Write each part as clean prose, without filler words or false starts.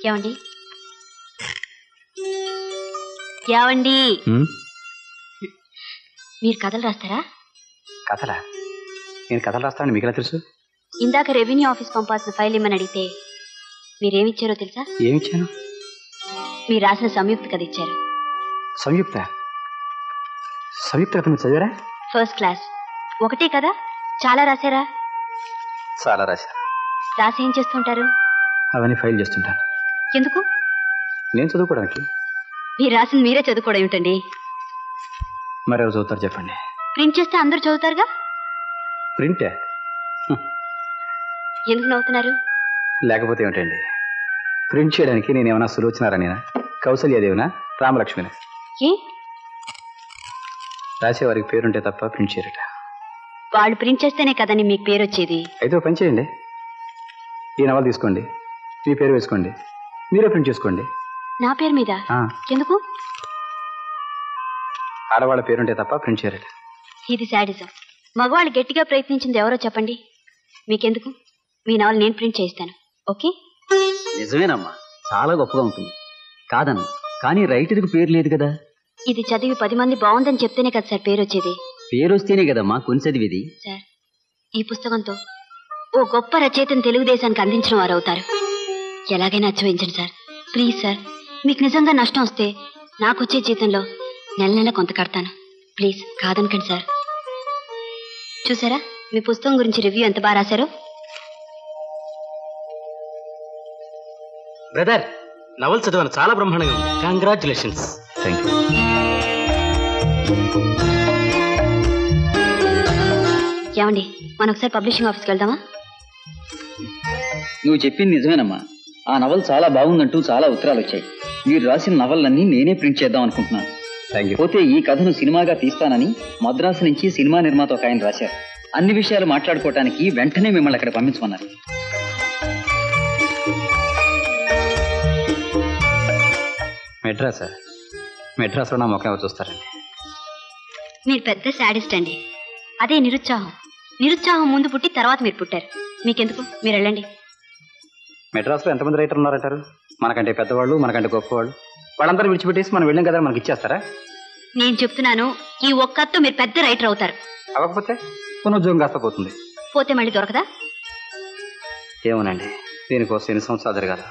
ఏమండి ఏమండి మీరు కథలు రాస్తారా? కథలా? నేను కథలు రాస్తానని మీకు ఎలా తెలుసు? ఇందాక రెవెన్యూ ఆఫీస్ పంపాల్సిన ఫైల్ ఇమ్మని అడిగితే మీరేమిచ్చారో తెలుసా? ఏమిచ్చాను? మీరు రాసిన సంయుక్త కథ ఇచ్చారు. సంయుక్త? సంయుక్త కథ మీరు చదివారా? First class. ఒకటే కదా, చాలా రాశారా? చాలా రాశాను. రాసి ఏం చేస్తుంటారు? అవన్నీ ఫైల్ చేస్తుంటాను. ఎందుకు? నేను చదువుకోవడానికి. మీరు రాసింది మీరే చదువుకోవడం ఏమిటండి? మరెవరు చదువుతారు చెప్పండి? ప్రింట్ చేస్తే అందరూ చదువుతారుగా. ప్రింటే? ఎందుకు నవ్వుతున్నారు? లేకపోతే ఏమిటండి, ప్రింట్ చేయడానికి నేనేమన్నా సులోచనారానేనా, కౌసల్యాదేవినా, రామలక్ష్మినా? ఏ రాసేవారికి పేరుంటే తప్ప ప్రింట్ చేయరట. వాళ్ళు ప్రింట్ చేస్తేనే కదండి మీకు పేరు వచ్చేది. అయితే ఒక పని చేయండి, ఈ నవల తీసుకోండి, మీ పేరు వేసుకోండి, మీరే ప్రింట్ చేసుకోండి. నా పేరు మీద? ఎందుకు? ఆడవాళ్ళ పేరుంటే తప్ప ప్రింట్ చేయరట. ఇది శాడిజం. మగవాళ్ళు గట్టిగా ప్రయత్నించింది ఎవరో చెప్పండి. మీకెందుకు? మీ నవల నేను ప్రింట్ చేయిస్తాను. ఓకే? నిజమేనమ్మా, చాలా గొప్పగా ఉంటుంది కాదన్న, కానీ రైటర్కి పేరు లేదు కదా. ఇది చదివి 10 మంది బాగుందని చెప్తేనే కదా సార్ పేరు వచ్చేది. పేరు వస్తేనే కదమ్మా కొని చదివేది. సార్, ఈ పుస్తకంతో ఓ గొప్ప రచయితను తెలుగుదేశానికి అందించిన వారు అవుతారు. ఎలాగైనా చూపించండి సార్, ప్లీజ్ సార్. మీకు నిజంగా నష్టం వస్తే నాకు వచ్చే జీతంలో నెల నెల కొంత కడతాను. ప్లీజ్ కాదనకండి సార్. చూసారా మీ పుస్తకం గురించి రివ్యూ ఎంత బాగా రాశారో? బ్రదర్, నవల్ చదివాను, చాలా బ్రహ్మాండంగా ఉంది. కంగ్రాచులేషన్స్. Thank you. ఏమండి, మనం ఒకసారి పబ్లిషింగ్ ఆఫీస్కి వెళ్దామా? నువ్వు చెప్పింది నిజమేనమ్మా, ఆ నవల్ చాలా బాగుందంటూ చాలా ఉత్తరాలు వచ్చాయి. మీరు రాసిన నవలన్నీ నేనే ప్రింట్ చేద్దాం అనుకుంటున్నాను. పోతే ఈ కథను సినిమాగా తీస్తానని మద్రాసు నుంచి సినిమా నిర్మాత ఒక ఆయన రాశారు. అన్ని విషయాలు మాట్లాడుకోవటానికి వెంటనే మిమ్మల్ని అక్కడ పంపించమన్నారు. మెడ్రాస్లో నా మొక్క ఎవరు చూస్తారండి? మీరు పెద్ద శాడిస్ట్ అండి. అదే నిరుత్సాహం ముందు పుట్టి తర్వాత మీరు పుట్టారు. మీకెందుకు, మీరు వెళ్ళండి. మెడ్రాస్లో ఎంతమంది రైటర్లు ఉన్నారంటారు? మనకంటే పెద్దవాళ్ళు, మనకంటే గొప్పవాళ్ళు. వాళ్ళందరూ విడిచిపెట్టేసి మనం వెళ్ళాం కదా, మనకి ఇచ్చేస్తారా? నేను చెప్తున్నాను, ఈ ఒక్కతో మీరు పెద్ద రైటర్ అవుతారు. అవ్వకపోతే పునరుద్యోగం కాస్త పోతుంది. పోతే మళ్ళీ దొరకదా? ఏమోనండి, దీనికోసం ఎన్ని సంవత్సరాలు జరగాలి.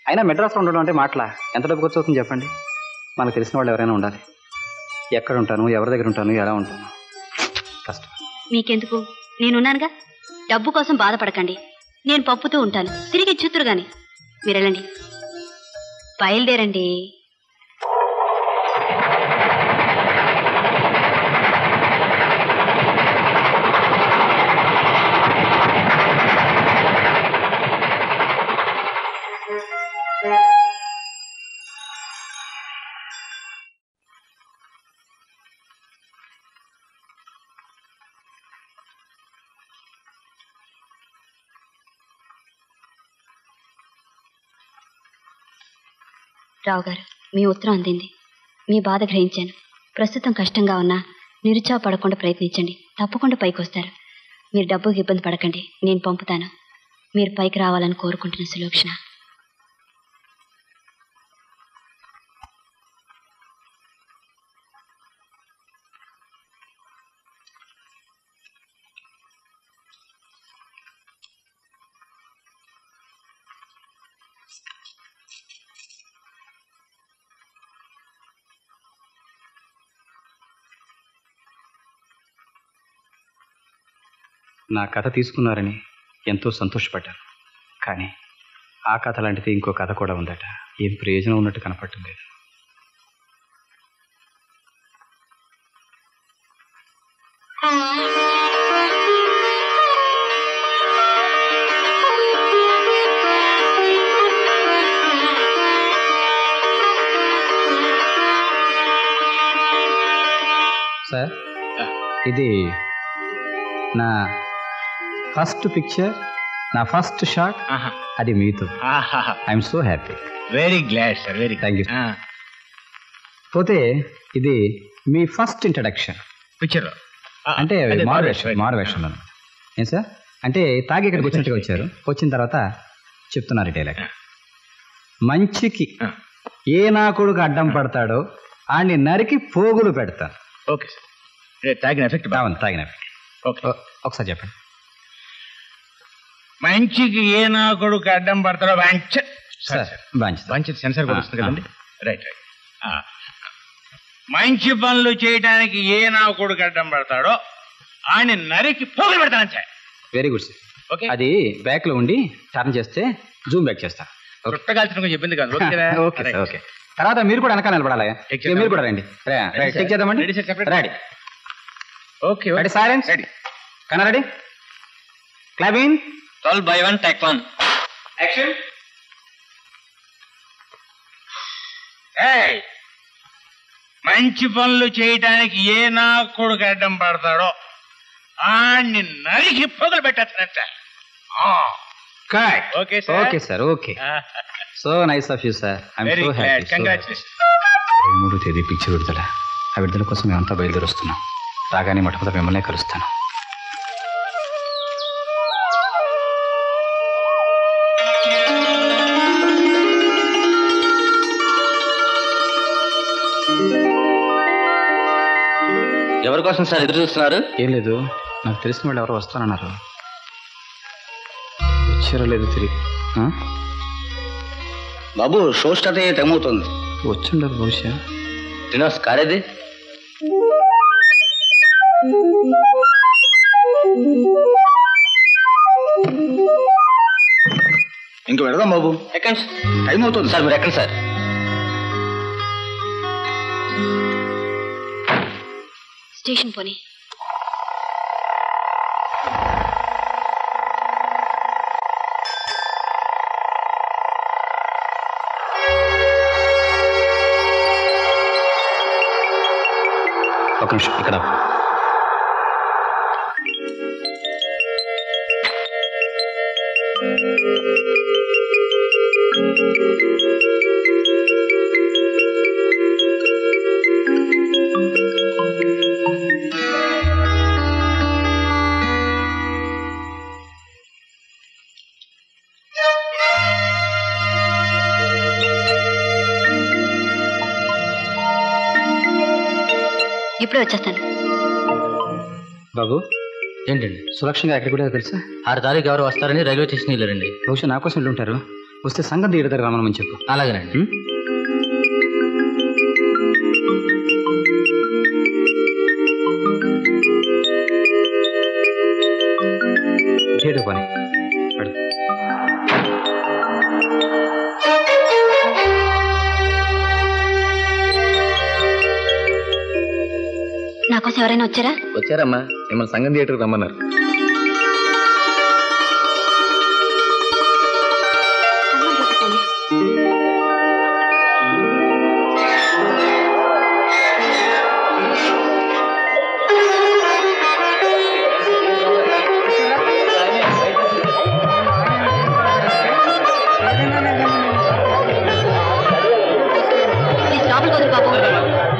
అయినా మెడ్రాస్లో ఉండడం అంటే మాటలా? ఎంత డబ్బు ఖర్చు అవుతుంది చెప్పండి? మనకు తెలిసిన వాళ్ళు ఎవరైనా ఉండాలి. ఎక్కడ ఉంటాను, ఎవరి దగ్గర ఉంటాను, ఎలా ఉంటాను, కష్టం. మీకెందుకు, నేనున్నానుగా. డబ్బు కోసం బాధపడకండి, నేను పప్పుతూ ఉంటాను. తిరిగి ఇచ్చుతురు గాని. మీరు వెళ్ళండి, బయలుదేరండి. రావు గారు, మీ ఉత్తరం అందింది. మీ బాధ గ్రహించాను. ప్రస్తుతం కష్టంగా ఉన్నా నిరుత్సాహపడకుండా ప్రయత్నించండి. తప్పకుండా పైకి వస్తారు. మీరు డబ్బుకి ఇబ్బంది పడకండి, నేను పంపుతాను. మీరు పైకి రావాలని కోరుకుంటున్న సులోచన. నా కథ తీసుకున్నారని ఎంతో సంతోషపడ్డాను. కానీ ఆ కథ లాంటిది ఇంకో కథ కూడా ఉందట. ఏం ప్రయోజనం ఉన్నట్టు కనపడటం లేదు. సార్, ఇది నా ఫస్ట్ పిక్చర్, నా ఫస్ట్ షాట్. అది మీతో. I'm so happy. Very glad sir, very thank you. పోతే ఇది మీ ఫస్ట్ ఇంట్రడక్షన్ పిక్చర్, అంటే మారువేషంలో. ఏం సార్, అంటే తాగి ఇక్కడికి వచ్చినట్టుగా వచ్చారు, వచ్చిన తర్వాత చెప్తున్నారు డైలాగ్. మంచికి ఏ నా కొడుకు అడ్డం పడతాడో ఆడిని నరికి పోగులు పెడతాను. Okay sir. తాగిన ఎఫెక్ట్ బాగుంది. తాగిన ఎఫెక్ట్. ఓకే, ఒకసారి చెప్పండి. మంచికి ఏ నా కొడుకు అడ్డం పడతాడో మంచి సెన్సార్ కూడా వస్తుంది కదండి. Right right. మంచి పనులు చేయడానికి ఏ నా కొడుకు అడ్డం పడతాడో ఆయన నరికి పోగులు పెడతాను sir. Very good sir. Okay, అది బ్యాక్ లో ఉండి టర్న్ చేస్తే జూమ్ బ్యాక్ చేస్తా. చుట్టగాల్సిన కొంచెం చెప్పింది కాదు. Okay sir. ఓకే, తర్వాత మీరు కూడా వెనకాల నిలబడాలి. మీరు కూడా రండి. చెక్ చేద్దామండి. Ready. Okay, ready. Silence. Ready. కన్నా రెడీ. క్లాబిన్ 12/1 take 1 action. మంచి పనులు చేయటానికి ఏ నా కొడుకు అడ్డం పడతాడో ఆడిని నరికి పొగలు పెట్టేస్తానంట. Okay sir. Okay sir. Okay, so nice of you sir. Very glad. Congratulation. 23వ తేదీ పిక్చర్ విడుదల. ఆ విడుదల కోసం మేమంతా బయలుదేరి వస్తున్నాం. రాగానే మొట్టమొదటి మిమ్మల్నే కలుస్తాను. ఎవరి కోసం సార్ ఎదురు చూస్తున్నారు? ఏం లేదు, నాకు తెలిసిన వాళ్ళు ఎవరో వస్తానన్నారు. వచ్చారో లేదు తిరిగి. బాబు, షో స్టార్ట్ అయ్యే టైం అవుతుంది. వచ్చుండరు బహుశా. శ్రీనివాస్ కారేది? ఇంక పెడదాం బాబు. ఎక్కండి, టైం అవుతుంది సార్. మీరు ఎక్కండి సార్. స్టేషన్ పోనీ. ఒక నిమిషం ఇక్కడ. ఇప్పుడే వచ్చేస్తాను. బాబు, ఏంటండి? సులక్షణంగా ఎక్కడికి కూడా తెలుసా? 6 తారీఖు ఎవరు వస్తారని రైల్వే స్టేషన్ వెళ్ళారండి. బహుశా నా కోసం ఉంటారు. వస్తే సంగం థియేటర్ దగ్గర రమ్మని చెప్పు. అలాగేనండి. థియేటర్ పని. నా కోసం ఎవరైనా వచ్చారా? వచ్చారమ్మా, మిమ్మల్ని సంగం థియేటర్కి రమ్మన్నారు.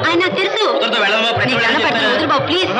ఆయన నాకు తెలుసు. వదులు బాబు ప్లీజ్.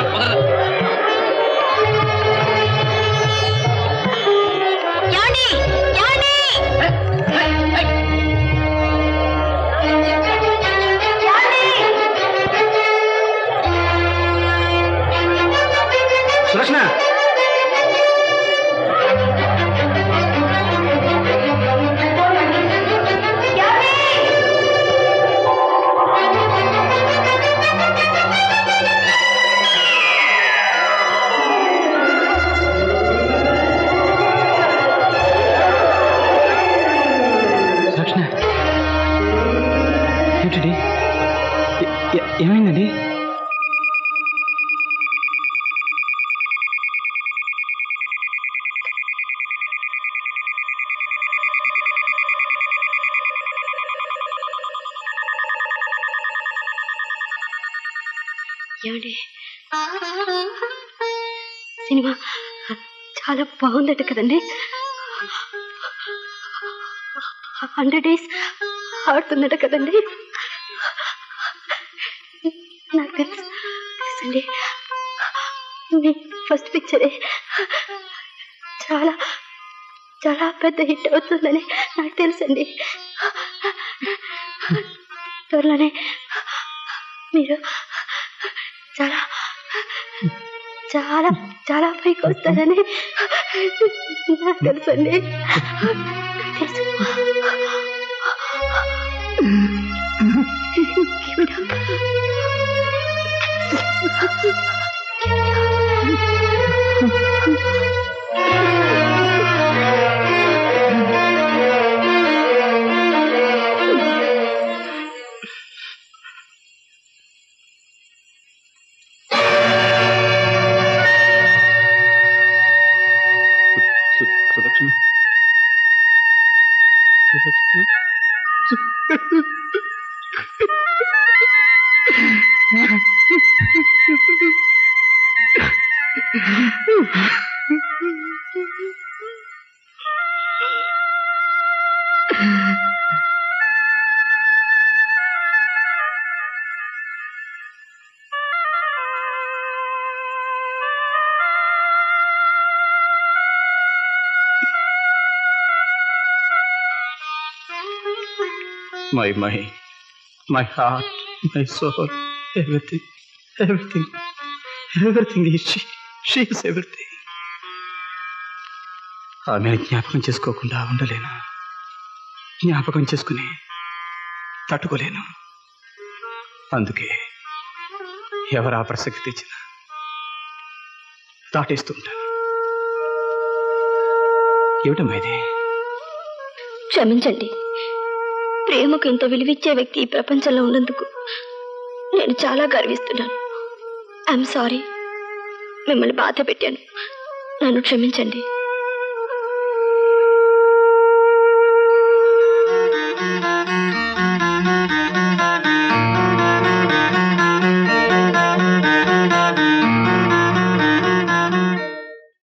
సులక్షణ, ఏంటండి? ఏమైందండి? ఏమండి, సినిమా చాలా బాగుందట కదండి. 100 days ఆడుతుందట కదండి. నాకు తెలుసండి, మీ ఫస్ట్ పిక్చరే చాలా చాలా పెద్ద హిట్ అవుతుందని నాకు తెలుసండి. త్వరలోనే మీరు చాలా చాలా చాలా పైకి వస్తారని నాకు తెలుసండి. Sulakshmi my mind, my heart, my soul, everything is she is everything. ఆమెను జ్ఞాపకం చేసుకోకుండా ఉండలేను, జ్ఞాపకం చేసుకుని తట్టుకోలేను. అందుకే ఎవరు ఆ ప్రసక్తి తెచ్చినా దాటేస్తూ ఉంటాను. ఏమిటమ్మా ఇది? క్షమించండి, ప్రేమకు ఇంత విలువిచ్చే వ్యక్తి ఈ ప్రపంచంలో ఉన్నందుకు నేను చాలా గర్విస్తున్నాను. ఐఎమ్ సారీ, మిమ్మల్ని బాధ పెట్టాను, నన్ను క్షమించండి.